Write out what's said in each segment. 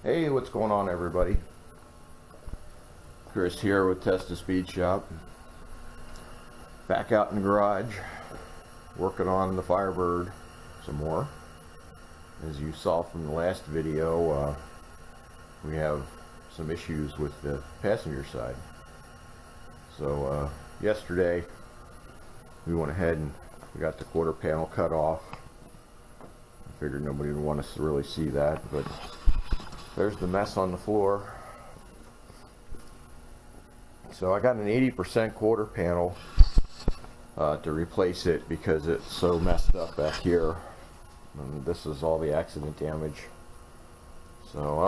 Hey, what's going on, everybody? Chris here with Test the Speed Shop. Back out in the garage, working on the Firebird some more. As you saw from the last video, we have some issues with the passenger side. So yesterday we went ahead and we got the quarter panel cut off. I figured nobody would want us to really see that, but there's the mess on the floor. So I got an 80% quarter panel to replace it because it's so messed up back here. And this is all the accident damage. So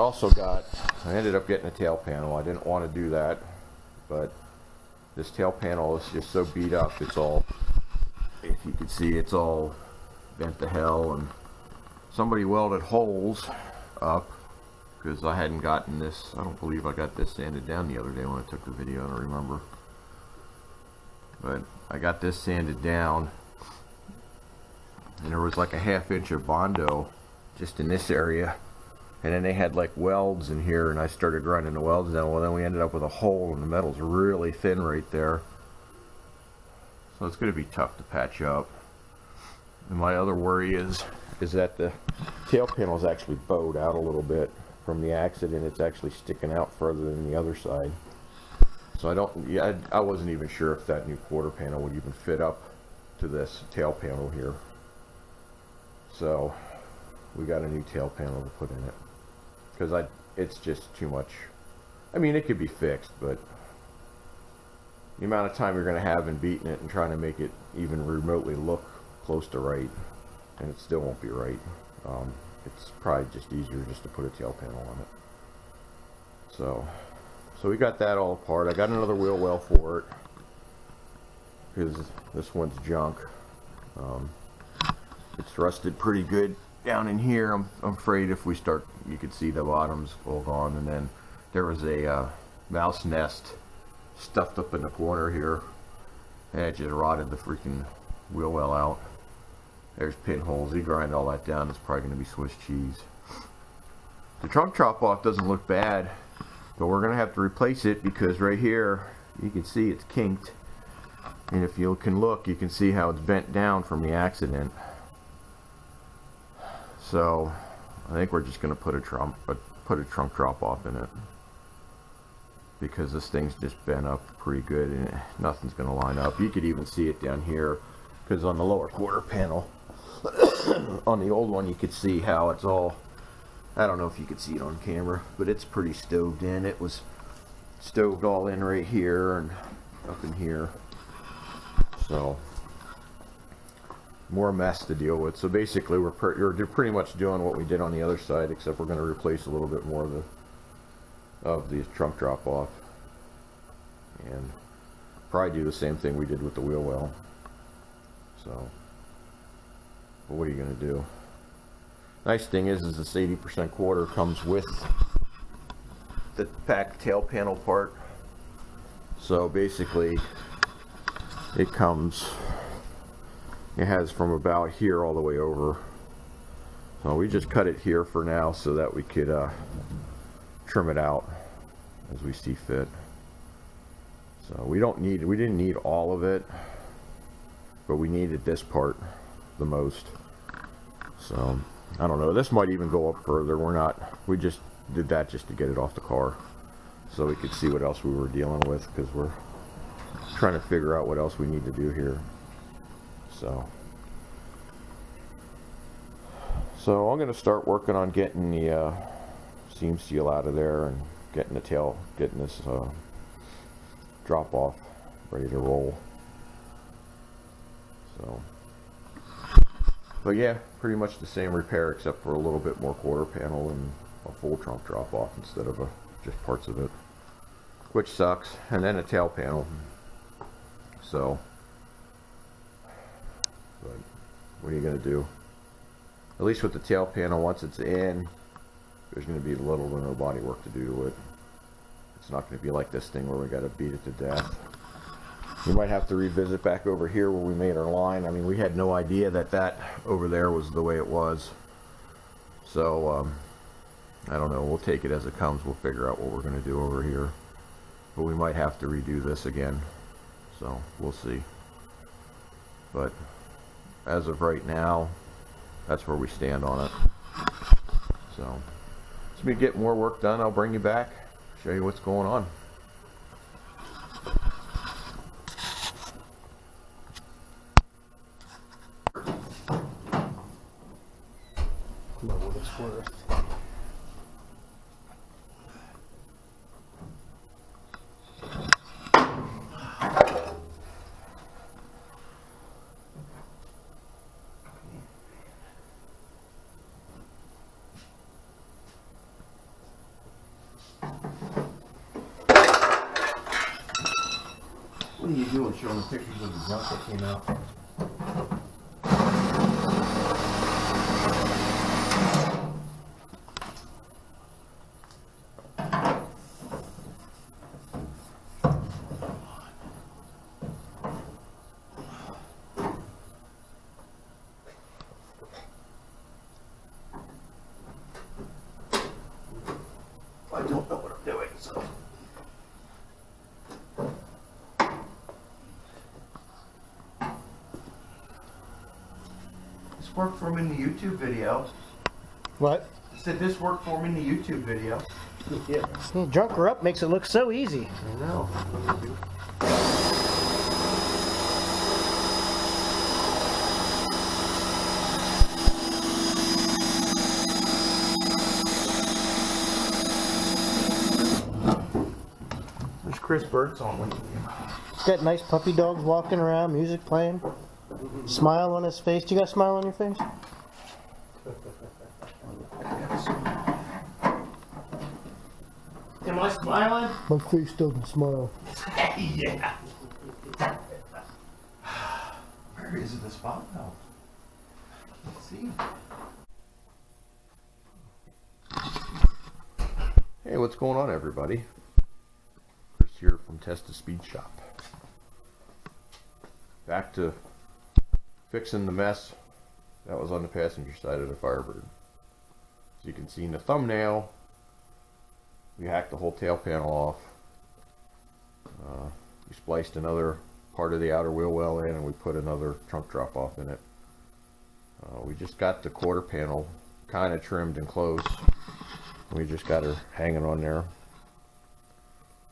I ended up getting a tail panel. I didn't want to do that, but this tail panel is just so beat up. It's all, if you can see, it's all bent to hell, and somebody welded holes up because I hadn't gotten this. I don't believe I got this sanded down the other day when I took the video. I don't remember, but I got this sanded down, and there was like a ½ inch of Bondo just in this area, and then they had like welds in here, and I started running the welds down. Well, then we ended up with a hole, and the metal's really thin right there, so it's going to be tough to patch up. And my other worry is that the tail panel is actually bowed out a little bit from the accident. It's actually sticking out further than the other side. So I wasn't even sure if that new quarter panel would even fit up to this tail panel here. So we got a new tail panel to put in it because it's just too much. I mean, it could be fixed, but the amount of time you're going to have in beating it and trying to make it even remotely look close to right, and it still won't be right. It's probably just easier just to put a tail panel on it. So we got that all apart. I got another wheel well for it because this one's junk. It's rusted pretty good down in here. I'm afraid if we start, you could see the bottom's all gone, and then there was a mouse nest stuffed up in the corner here, and it just rotted the freaking wheel well out. There's pinholes. You grind all that down, it's probably going to be Swiss cheese. The trunk drop off doesn't look bad, but we're going to have to replace it because right here you can see it's kinked, and if you can look, you can see how it's bent down from the accident. So I think we're just going to put a trunk drop off in it because this thing's just bent up pretty good and nothing's going to line up. You could even see it down here because on the lower quarter panel on the old one you could see how it's all, I don't know if you could see it on camera, but it's pretty stoved in. It was stoved all in right here and up in here. So more mess to deal with. So basically we're pretty much doing what we did on the other side, except we're going to replace a little bit more of the trunk drop off and probably do the same thing we did with the wheel well. So but what are you going to do? Nice thing is this 80% quarter comes with the packed tail panel part. So basically it has from about here all the way over. So we just cut it here for now so that we could trim it out as we see fit. So we didn't need all of it, but we needed this part the most. So I don't know, this might even go up further. We just did that just to get it off the car so we could see what else we were dealing with, because we're trying to figure out what else we need to do here. So I'm going to start working on getting the seam seal out of there and getting this drop off ready to roll. So, but yeah, pretty much the same repair except for a little bit more quarter panel and a full trunk drop off instead of just parts of it, which sucks, and then a tail panel. So, but what are you going to do? At least with the tail panel, once it's in, there's going to be little to no body work to do to it. It's not going to be like this thing where we got to beat it to death. We might have to revisit back over here where we made our line. I mean, we had no idea that over there was the way it was. So I don't know, we'll take it as it comes. We'll figure out what we're going to do over here. But we might have to redo this again. So, we'll see. But, as of right now, that's where we stand on it. So, as we get more work done, I'll bring you back, show you what's going on. About what it's worth. What are you doing showing the pictures of the junk that came out? I don't know what I'm doing, so. This worked for me in the YouTube video. What? I said this worked for me in the YouTube video. Yeah. Well, drunk her up makes it look so easy. I know. There's Chris Bird's on with you. He's got nice puppy dogs walking around, music playing, smile on his face. Do you got a smile on your face? Am I smiling? My face doesn't smile. Yeah. Where is it, the spot now? Let's see. Hey, what's going on, everybody? Chris here from Test the Speed Shop. Back to fixing the mess that was on the passenger side of the Firebird. As you can see in the thumbnail, we hacked the whole tail panel off. We spliced another part of the outer wheel well in, and we put another trunk drop off in it. We just got the quarter panel kind of trimmed and close. We just got her hanging on there.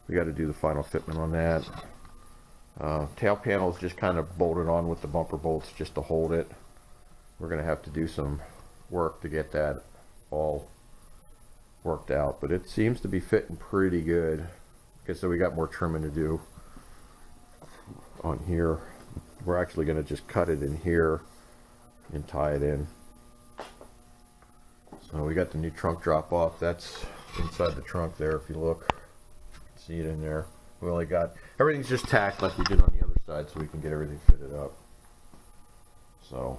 We got to do the final fitment on that. Tail panel is just kind of bolted on with the bumper bolts just to hold it. We're going to have to do some work to get that all worked out, but it seems to be fitting pretty good. Okay, so we got more trimming to do on here. We're actually going to just cut it in here and tie it in. So we got the new trunk drop off. That's inside the trunk there. If you look, you can see it in there. We only got everything's just tacked like we did on the other side, so we can get everything fitted up. So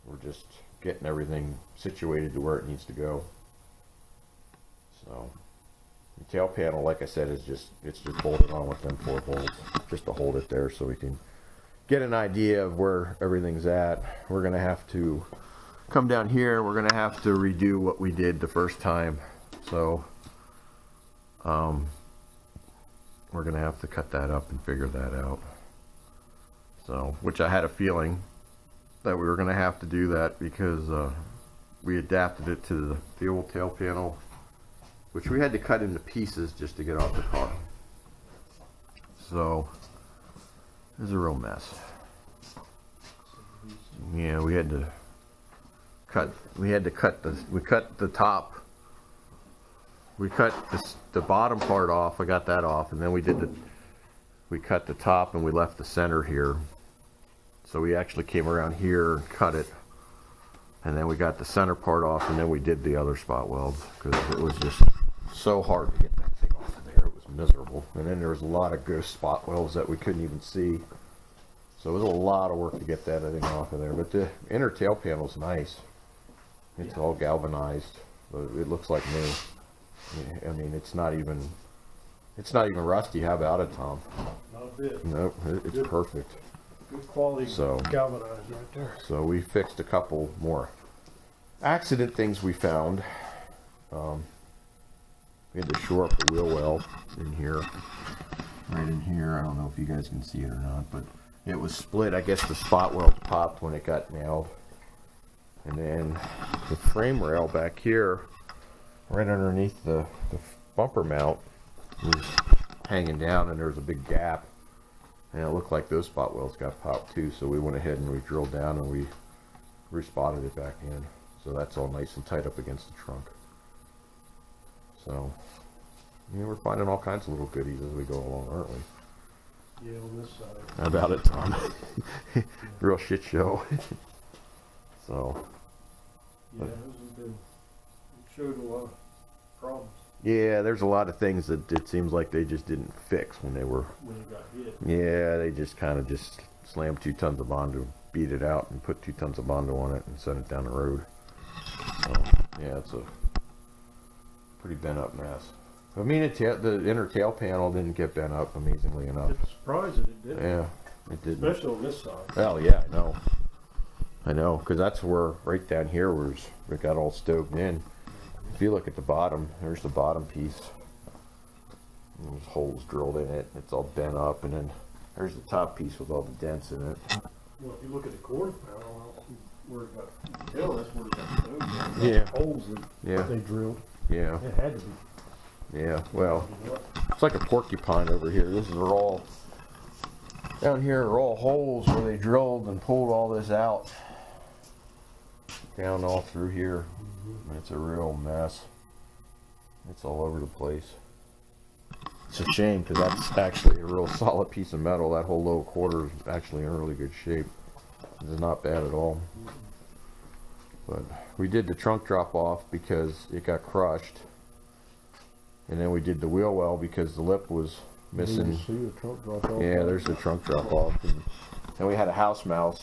we're just getting everything situated to where it needs to go. So the tail panel, like I said, is just bolted on with them 4 bolts just to hold it there, so we can get an idea of where everything's at. We're gonna have to come down here. We're gonna have to redo what we did the first time. So we're gonna have to cut that up and figure that out. So, which I had a feeling that we were gonna have to do that because we adapted it to the old tail panel, which we had to cut into pieces just to get off the car. So it was a real mess. Yeah, we cut the top. We cut the bottom part off. I got that off, and then we cut the top and we left the center here. So we actually came around here and cut it, and then we got the center part off, and then we did the other spot welds because it was just so hard to get that thing off of there. It was miserable. And then there was a lot of ghost spot welds that we couldn't even see. So it was a lot of work to get that thing off of there. But the inner tail panel is nice. It's all galvanized. It looks like new. I mean, it's not even rusty. How about it, Tom? Not a bit. Nope, it's good, perfect. Good quality galvanized right there. So we fixed a couple more accident things we found. We had to shore up the wheel well in here, right in here. I don't know if you guys can see it or not, but it was split. I guess the spot weld popped when it got nailed. And then the frame rail back here, right underneath the bumper mount, was hanging down, and there was a big gap. And it looked like those spot welds got popped too, so we went ahead and we drilled down and we respotted it back in. So that's all nice and tight up against the trunk. So, yeah, we're finding all kinds of little goodies as we go along, aren't we? Yeah, on this side. How about it, Tom? Real shit show. So. Yeah, this has been, it showed a lot of problems Yeah, there's a lot of things that it seems like they just didn't fix when they were. when it got hit. Yeah, they just kind of just slammed 2 tons of Bondo, beat it out, and put 2 tons of Bondo on it and sent it down the road. So, yeah, it's a pretty bent up mess. I mean, the inner tail panel didn't get bent up, amazingly enough. It's surprising it didn't. Yeah, it didn't. Especially on this side. Oh yeah, I know. I know, because that's where, right down here, where it got all stoked in. If you look at the bottom, there's the bottom piece. And there's holes drilled in it. It's all bent up, and then there's the top piece with all the dents in it. Well, if you look at the quarter panel, where it got, you can tell that's where it got stoked. Yeah. Holes that Yeah. they drilled. Yeah, It had to be. yeah. Well, You know what? it's like a porcupine over here. This is all down here are all holes where they drilled and pulled all this out. Down all through here. It's a real mess. It's all over the place. It's a shame because that's actually a real solid piece of metal. That whole lower quarter is actually in really good shape. It's not bad at all. But we did the trunk drop off because it got crushed. And then we did the wheel well because the lip was missing. You see the trunk drop off. Yeah, there's the trunk drop off. And we had a house mouse.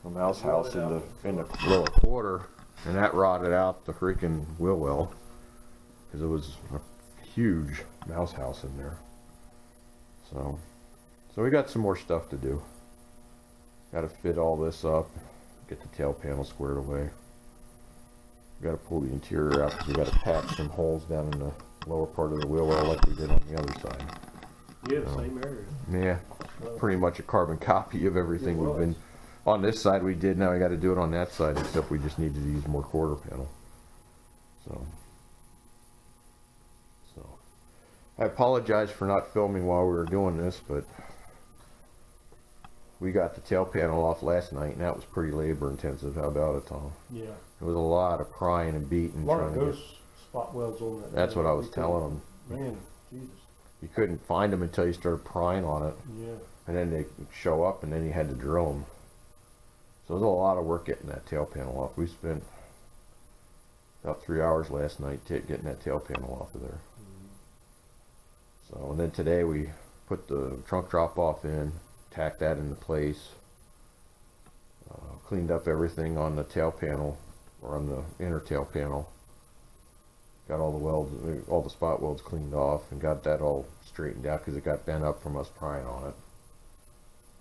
A mouse house in the lower quarter, and that rotted out the freaking wheel well because it was a huge mouse house in there. So we got some more stuff to do. Got to fit all this up, get the tail panel squared away. We got to pull the interior out because we got to patch some holes down in the lower part of the wheel well like we did on the other side. Yeah, the same area. Yeah, pretty much a carbon copy of everything It we've was. been. On this side we did, now we got to do it on that side, except we just needed to use more quarter panel. So I apologize for not filming while we were doing this, but we got the tail panel off last night, and that was pretty labor intensive. How about it, Tom? Yeah. It was a lot of prying and beating. A lot trying of to get, ghost spot welds on that. that's what I was telling them. Man, Jesus. You couldn't find them until you started prying on it, Yeah. and then they show up, and then you had to drill them. So it was a lot of work getting that tail panel off. We spent about 3 hours last night getting that tail panel off of there. So, and then today we put the trunk drop off in, tacked that into place, cleaned up everything on the tail panel, or on the inner tail panel. Got all the welds, all the spot welds cleaned off, and got that all straightened out because it got bent up from us prying on it.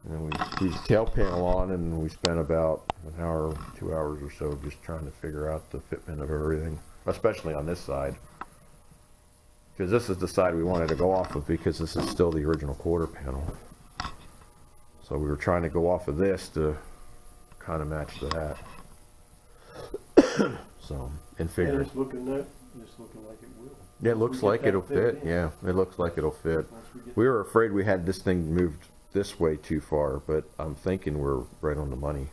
And then we put the tail panel on, and we spent about an hour, 2 hours or so just trying to figure out the fitment of everything, especially on this side. Because this is the side we wanted to go off of because this is still the original quarter panel. So we were trying to go off of this to kind of match to that. So, and And figure. it's looking like it will. Yeah, it looks We like get it'll that fit fit. in. Yeah, it looks like it'll fit. Once we get We were afraid we had this thing moved this way too far, but I'm thinking we're right on the money.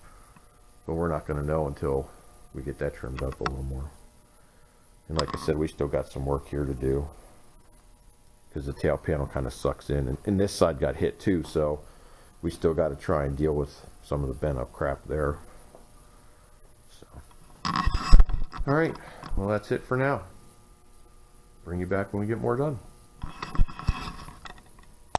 But we're not going to know until we get that trimmed up a little more. And like I said, we still got some work here to do because the tail panel kind of sucks in, and this side got hit too, so we still got to try and deal with some of the bent up crap there. So, all right, well that's it for now. Bring you back when we get more done.